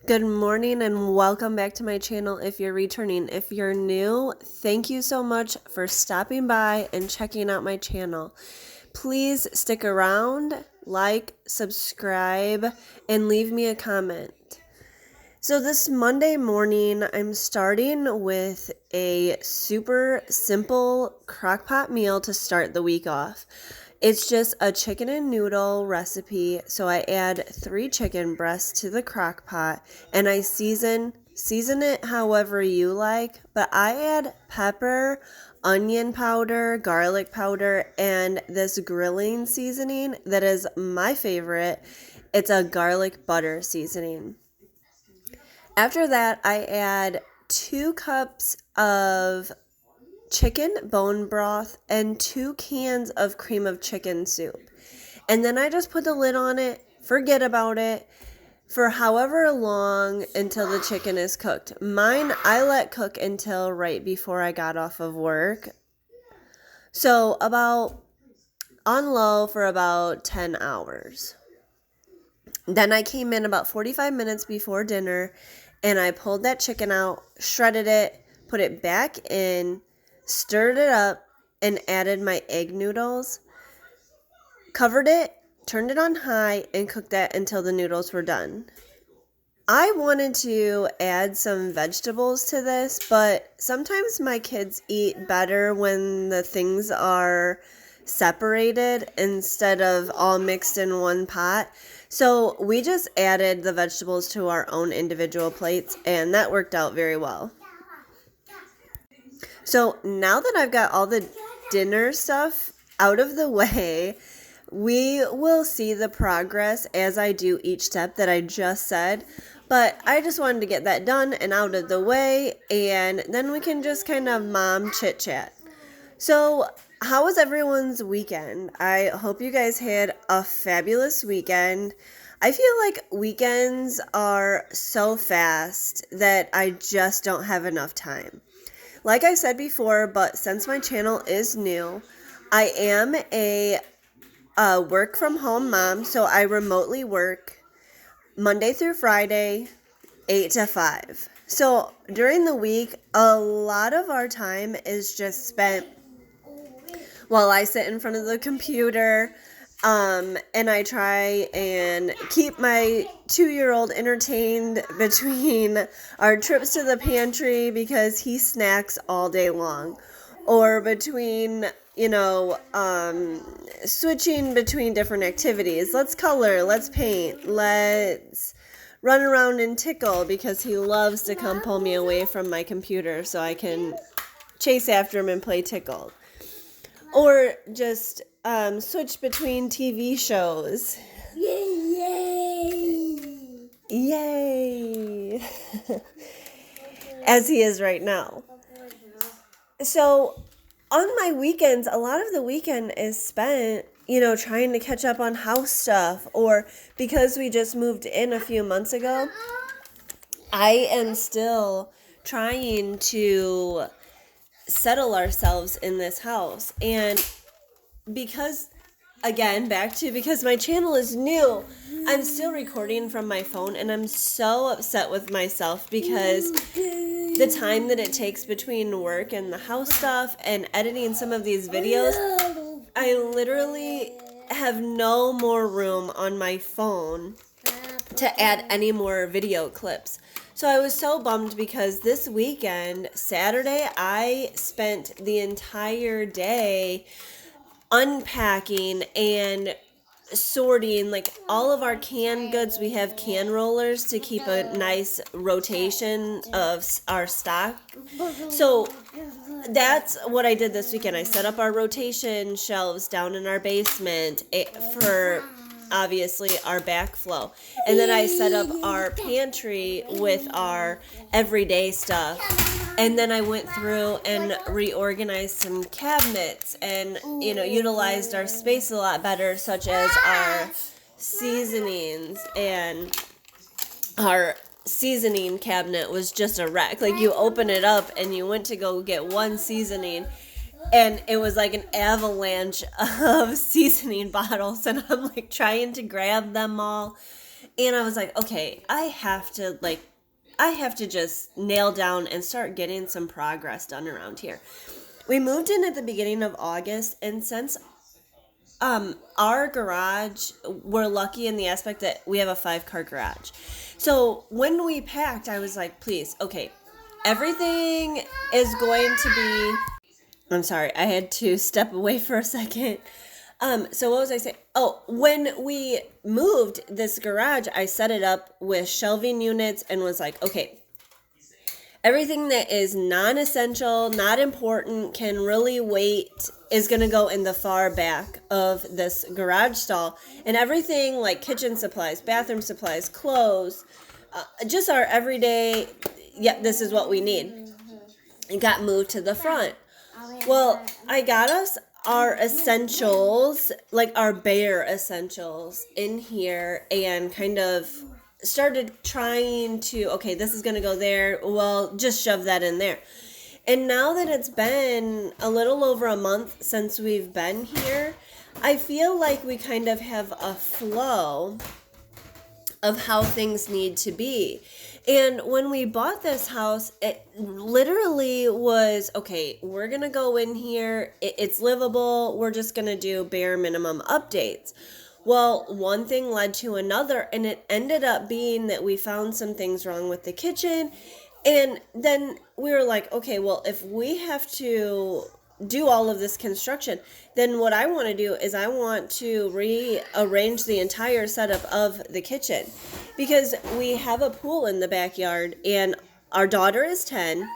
Good morning and welcome back to my channel if you're returning. If you're new, thank you so much for stopping by and checking out my channel. Please stick around, like, subscribe, and leave me a comment. So this Monday morning, I'm starting with a super simple crock-pot meal to start the week off. It's just a chicken and noodle recipe. So I add 3 chicken breasts to the crock pot and I season it however you like, but I add pepper, onion powder, garlic powder, and this grilling seasoning that is my favorite. It's a garlic butter seasoning. After that, I add 2 cups of chicken bone broth and 2 cans of cream of chicken soup. And then I just put the lid on it, forget about it, for however long until the chicken is cooked. Mine, I let cook until right before I got off of work. So about on low for about 10 hours. Then I came in about 45 minutes before dinner and I pulled that chicken out, shredded it, put it back in, stirred it up, and added my egg noodles, covered it, turned it on high, and cooked that until the noodles were done. I wanted to add some vegetables to this, but sometimes my kids eat better when the things are separated instead of all mixed in one pot. So we just added the vegetables to our own individual plates, and that worked out very well. So now that I've got all the dinner stuff out of the way, we will see the progress as I do each step that I just said. But I just wanted to get that done and out of the way, and then we can just kind of mom chit chat. So how was everyone's weekend? I hope you guys had a fabulous weekend. I feel like weekends are so fast that I just don't have enough time. Like I said before, but since my channel is new, I am a work from home mom, so I remotely work Monday through Friday, 8 to 5. So during the week, a lot of our time is just spent while I sit in front of the computer, and I try and keep my 2-year-old entertained between our trips to the pantry because he snacks all day long, or between, switching between different activities. Let's color, let's paint, let's run around and tickle because he loves to come pull me away from my computer so I can chase after him and play tickle. Or just switch between TV shows. Yay! Yay! As he is right now. So on my weekends, a lot of the weekend is spent, trying to catch up on house stuff. Or because we just moved in a few months ago, I am still trying to settle ourselves in this house. And because my channel is new, I'm still recording from my phone, and I'm so upset with myself because the time that it takes between work and the house stuff and editing some of these videos, I literally have no more room on my phone to add any more video clips. So I was so bummed because this weekend, Saturday, I spent the entire day unpacking and sorting all of our canned goods. We have can rollers to keep a nice rotation of our stock. So that's what I did this weekend. I set up our rotation shelves down in our basement for obviously our backflow. And then I set up our pantry with our everyday stuff. And then I went through and reorganized some cabinets and, utilized our space a lot better, such as our seasonings. And our seasoning cabinet was just a wreck. You open it up and you went to go get one seasoning and it was like an avalanche of seasoning bottles, and I'm trying to grab them all. And I was like, okay, I have to just nail down and start getting some progress done around here. We moved in at the beginning of August, and since our garage, we're lucky in the aspect that we have a 5-car garage. So when we packed, I was like, please, okay, everything is going to be, I'm sorry, I had to step away for a second. So what was I saying? Oh, when we moved this garage, I set it up with shelving units and was like, okay, everything that is non-essential, not important, can really wait, is going to go in the far back of this garage stall. And everything like kitchen supplies, bathroom supplies, clothes, just our everyday, this is what we need. It got moved to the front. Well, I got us our essentials, like our bare essentials in here, and kind of started trying to, okay, this is going to go there. Well, just shove that in there. And now that it's been a little over a month since we've been here, I feel like we kind of have a flow of how things need to be. And when we bought this house, it literally was, okay, we're going to go in here. It's livable. We're just going to do bare minimum updates. Well, one thing led to another, and it ended up being that we found some things wrong with the kitchen. And then we were like, okay, well, if we have to do all of this construction, then what I want to do is I want to rearrange the entire setup of the kitchen, because we have a pool in the backyard, and our daughter is 10.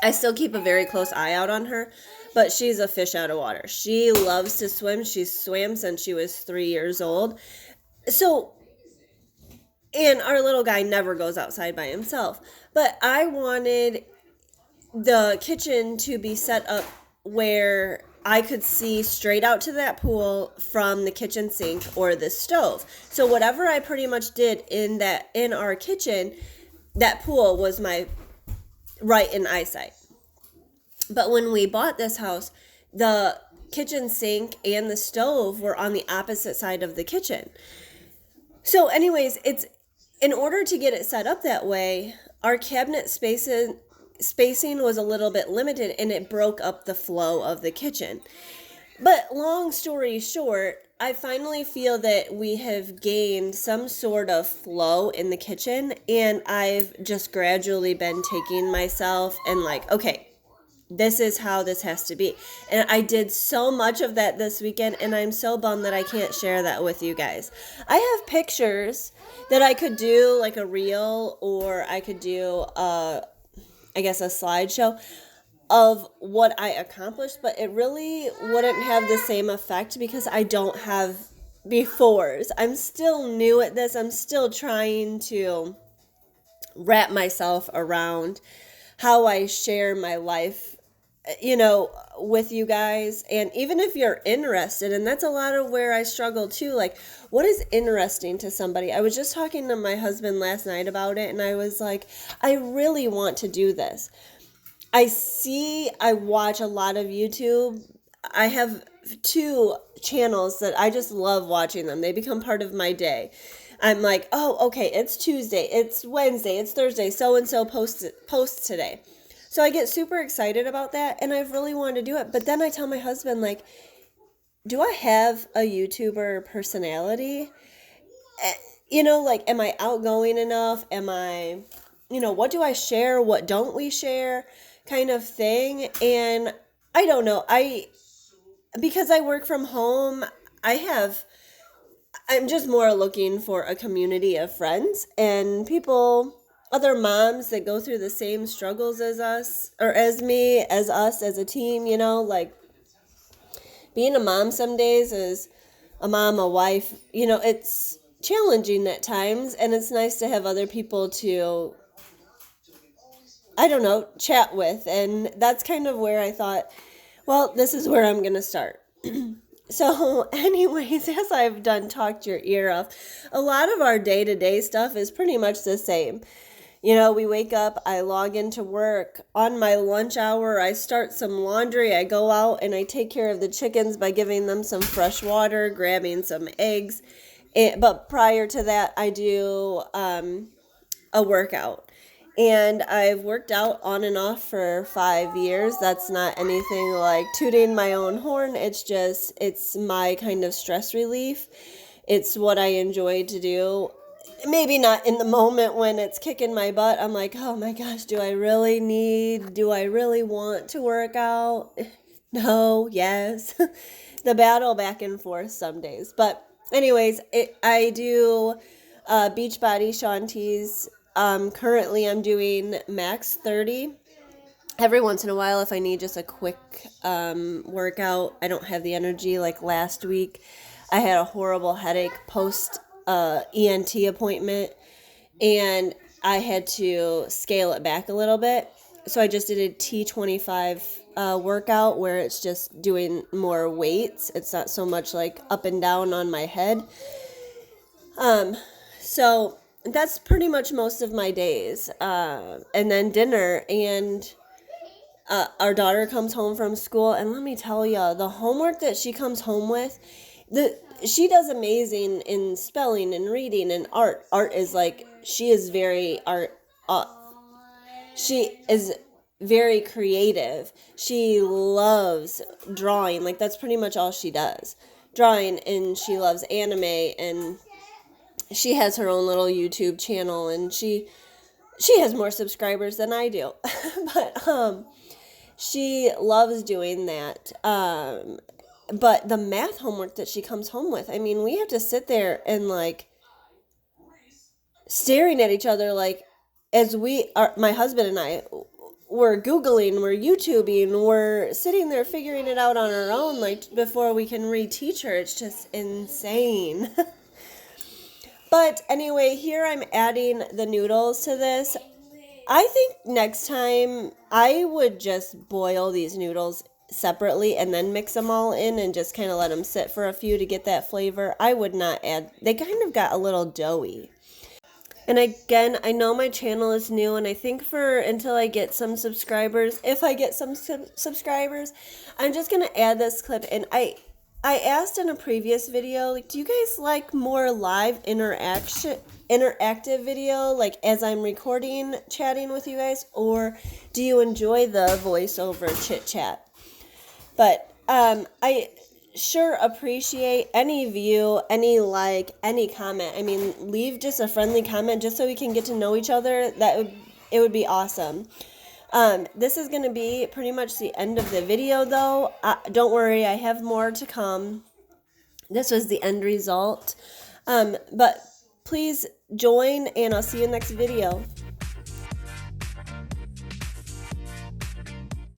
I still keep a very close eye out on her, but she's a fish out of water. She loves to swim. She swam since she was 3 years old. So, and our little guy never goes outside by himself. But I wanted the kitchen to be set up where I could see straight out to that pool from the kitchen sink or the stove. So whatever I pretty much did in our kitchen, that pool was my right in eyesight. But when we bought this house, the kitchen sink and the stove were on the opposite side of the kitchen. So anyways, it's in order to get it set up that way, our cabinet spacing was a little bit limited, and it broke up the flow of the kitchen. But long story short, I finally feel that we have gained some sort of flow in the kitchen, and I've just gradually been taking myself and like, okay, this is how this has to be. And I did so much of that this weekend, and I'm so bummed that I can't share that with you guys. I have pictures that I could do, like a reel, or I could do a slideshow of what I accomplished, but it really wouldn't have the same effect because I don't have befores. I'm still new at this. I'm still trying to wrap myself around how I share my life, with you guys. And even if you're interested, and that's a lot of where I struggle too, like, what is interesting to somebody? I was just talking to my husband last night about it, and I was like, I really want to do this. I watch a lot of YouTube. I have 2 channels that I just love watching them. They become part of my day. I'm like, oh, okay, it's Tuesday, it's Wednesday, it's Thursday, so-and-so posts today. So I get super excited about that, and I've really wanted to do it. But then I tell my husband, like, do I have a YouTuber personality? Am I outgoing enough? Am I, what do I share? What don't we share? Kind of thing. And I don't know. Because I work from home, I'm just more looking for a community of friends and people, other moms that go through the same struggles as us, or as me, as us, as a team, like being a mom some days is a mom, a wife, it's challenging at times, and it's nice to have other people to, chat with. And that's kind of where I thought, well, this is where I'm going to start. So anyways, as I've done talked your ear off, a lot of our day-to-day stuff is pretty much the same. We wake up, I log into work. On my lunch hour, I start some laundry. I go out and I take care of the chickens by giving them some fresh water, grabbing some eggs. But prior to that, I do a workout. And I've worked out on and off for 5 years. That's not anything like tooting my own horn. It's my kind of stress relief. It's what I enjoy to do. Maybe not in the moment when it's kicking my butt. I'm like, oh my gosh, do I really want to work out? No, yes. The battle back and forth some days. But anyways, I do Beachbody Shanti's. Currently I'm doing max 30. Every once in a while, if I need just a quick workout, I don't have the energy. Like last week, I had a horrible headache post ENT appointment, and I had to scale it back a little bit. So I just did a T25 workout where it's just doing more weights. It's not so much like up and down on my head. So that's pretty much most of my days. And then dinner, and our daughter comes home from school, and let me tell you, the homework that she comes home with, she does amazing in spelling and reading and art. Art is like, she is very she is very creative. She loves drawing. Like, that's pretty much all she does. Drawing, and she loves anime, and she has her own little YouTube channel, and she has more subscribers than I do. But she loves doing that. But the math homework that she comes home with, I mean, we have to sit there and like staring at each other, like, as my husband and I, we're Googling, we're YouTubing, we're sitting there figuring it out on our own, like, before we can reteach her. It's just insane. But anyway, here I'm adding the noodles to this. I think next time I would just boil these noodles separately and then mix them all in and just kind of let them sit for a few to get that flavor. I would not add, they kind of got a little doughy. And again, I know my channel is new, and I think until I get some subscribers, if I get some subscribers, I'm just going to add this clip. And I asked in a previous video, like, do you guys like more live interactive video, like as I'm recording, chatting with you guys, or do you enjoy the voiceover chit chat? But I sure appreciate any view, any like, any comment. I mean, leave just a friendly comment just so we can get to know each other. It would be awesome. This is going to be pretty much the end of the video, though. Don't worry, I have more to come. This was the end result. But please join, and I'll see you next video.